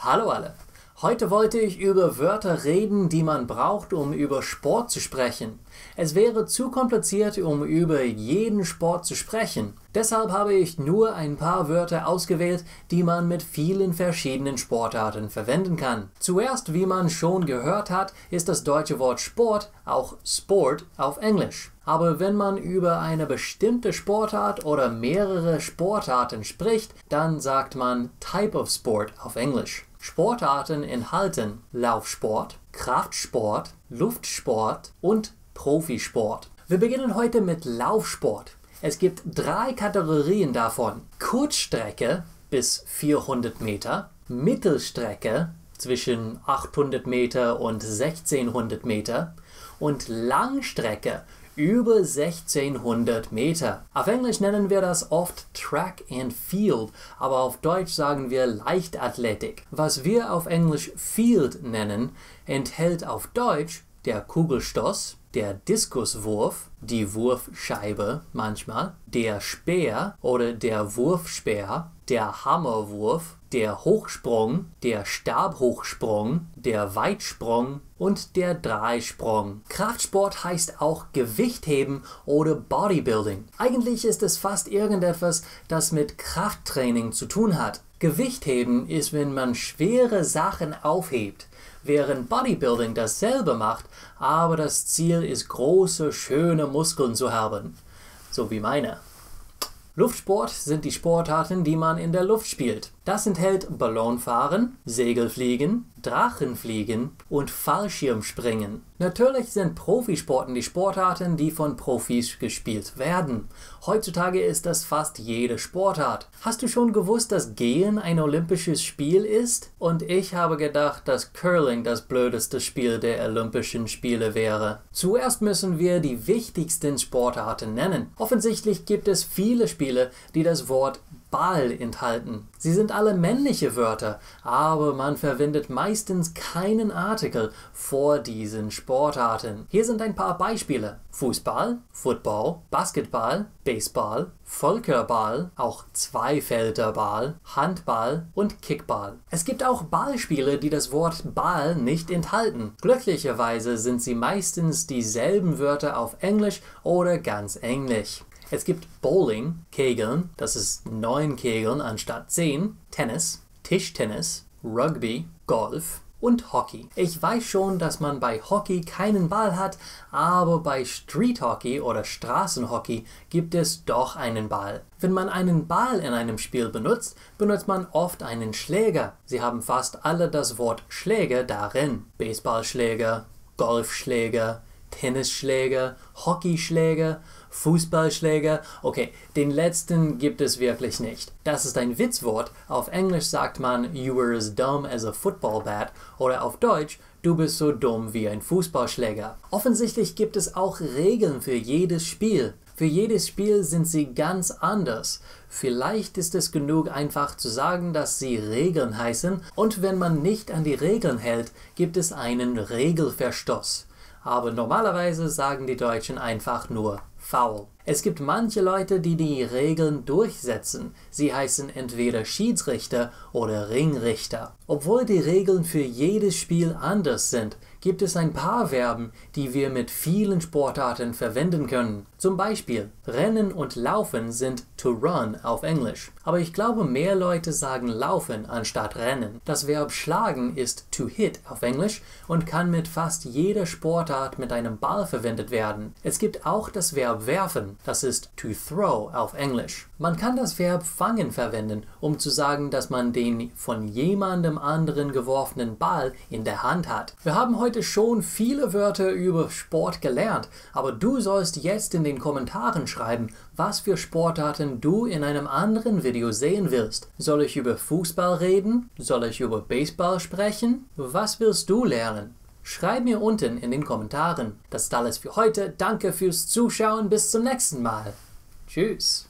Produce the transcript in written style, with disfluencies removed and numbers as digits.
Hallo alle! Heute wollte ich über Wörter reden, die man braucht, um über Sport zu sprechen. Es wäre zu kompliziert, um über jeden Sport zu sprechen. Deshalb habe ich nur ein paar Wörter ausgewählt, die man mit vielen verschiedenen Sportarten verwenden kann. Zuerst, wie man schon gehört hat, ist das deutsche Wort Sport auch Sport auf Englisch. Aber wenn man über eine bestimmte Sportart oder mehrere Sportarten spricht, dann sagt man Type of Sport auf Englisch. Sportarten enthalten Laufsport, Kraftsport, Luftsport und Profisport. Wir beginnen heute mit Laufsport. Es gibt 3 Kategorien davon. Kurzstrecke bis 400 Meter, Mittelstrecke zwischen 800 Meter und 1600 Meter und Langstrecke über 1600 Meter. Auf Englisch nennen wir das oft Track and Field, aber auf Deutsch sagen wir Leichtathletik. Was wir auf Englisch Field nennen, enthält auf Deutsch der Kugelstoß, der Diskuswurf, die Wurfscheibe manchmal, der Speer oder der Wurfspeer, der Hammerwurf, der Hochsprung, der Stabhochsprung, der Weitsprung und der Dreisprung. Kraftsport heißt auch Gewichtheben oder Bodybuilding. Eigentlich ist es fast irgendetwas, das mit Krafttraining zu tun hat. Gewichtheben ist, wenn man schwere Sachen aufhebt, während Bodybuilding dasselbe macht, aber das Ziel ist, große, schöne Muskeln zu haben. So wie meine. Luftsport sind die Sportarten, die man in der Luft spielt. Das enthält Ballonfahren, Segelfliegen, Drachenfliegen und Fallschirmspringen. Natürlich sind Profisporten die Sportarten, die von Profis gespielt werden. Heutzutage ist das fast jede Sportart. Hast du schon gewusst, dass Gehen ein olympisches Spiel ist? Und ich habe gedacht, dass Curling das blödeste Spiel der Olympischen Spiele wäre. Zuerst müssen wir die wichtigsten Sportarten nennen. Offensichtlich gibt es viele Spiele, die das Wort Ball enthalten. Sie sind alle männliche Wörter, aber man verwendet meistens keinen Artikel vor diesen Sportarten. Hier sind ein paar Beispiele. Fußball, Football, Basketball, Baseball, Volkerball, auch Zweifelderball, Handball und Kickball. Es gibt auch Ballspiele, die das Wort Ball nicht enthalten. Glücklicherweise sind sie meistens dieselben Wörter auf Englisch oder ganz Englisch. Es gibt Bowling, Kegeln, das ist 9 Kegeln anstatt 10, Tennis, Tischtennis, Rugby, Golf und Hockey. Ich weiß schon, dass man bei Hockey keinen Ball hat, aber bei Street Hockey oder Straßenhockey gibt es doch einen Ball. Wenn man einen Ball in einem Spiel benutzt, benutzt man oft einen Schläger. Sie haben fast alle das Wort Schläger darin. Baseballschläger, Golfschläger, Tennisschläger, Hockeyschläger, Fußballschläger. Okay, den letzten gibt es wirklich nicht. Das ist ein Witzwort. Auf Englisch sagt man You were as dumb as a football bat oder auf Deutsch Du bist so dumm wie ein Fußballschläger. Offensichtlich gibt es auch Regeln für jedes Spiel. Für jedes Spiel sind sie ganz anders. Vielleicht ist es genug, einfach zu sagen, dass sie Regeln heißen und wenn man nicht an die Regeln hält, gibt es einen Regelverstoß. Aber normalerweise sagen die Deutschen einfach nur Foul. Es gibt manche Leute, die die Regeln durchsetzen. Sie heißen entweder Schiedsrichter oder Ringrichter. Obwohl die Regeln für jedes Spiel anders sind, gibt es ein paar Verben, die wir mit vielen Sportarten verwenden können. Zum Beispiel Rennen und Laufen sind to run auf Englisch. Aber ich glaube, mehr Leute sagen Laufen anstatt Rennen. Das Verb schlagen ist to hit auf Englisch und kann mit fast jeder Sportart mit einem Ball verwendet werden. Es gibt auch das Verb werfen. Das ist to throw auf Englisch. Man kann das Verb fangen verwenden, um zu sagen, dass man den von jemandem anderen geworfenen Ball in der Hand hat. Wir haben heute schon viele Wörter über Sport gelernt, aber du sollst jetzt in den Kommentaren schreiben, was für Sportarten du in einem anderen Video sehen willst. Soll ich über Fußball reden? Soll ich über Baseball sprechen? Was willst du lernen? Schreib mir unten in den Kommentaren. Das ist alles für heute. Danke fürs Zuschauen. Bis zum nächsten Mal. Tschüss.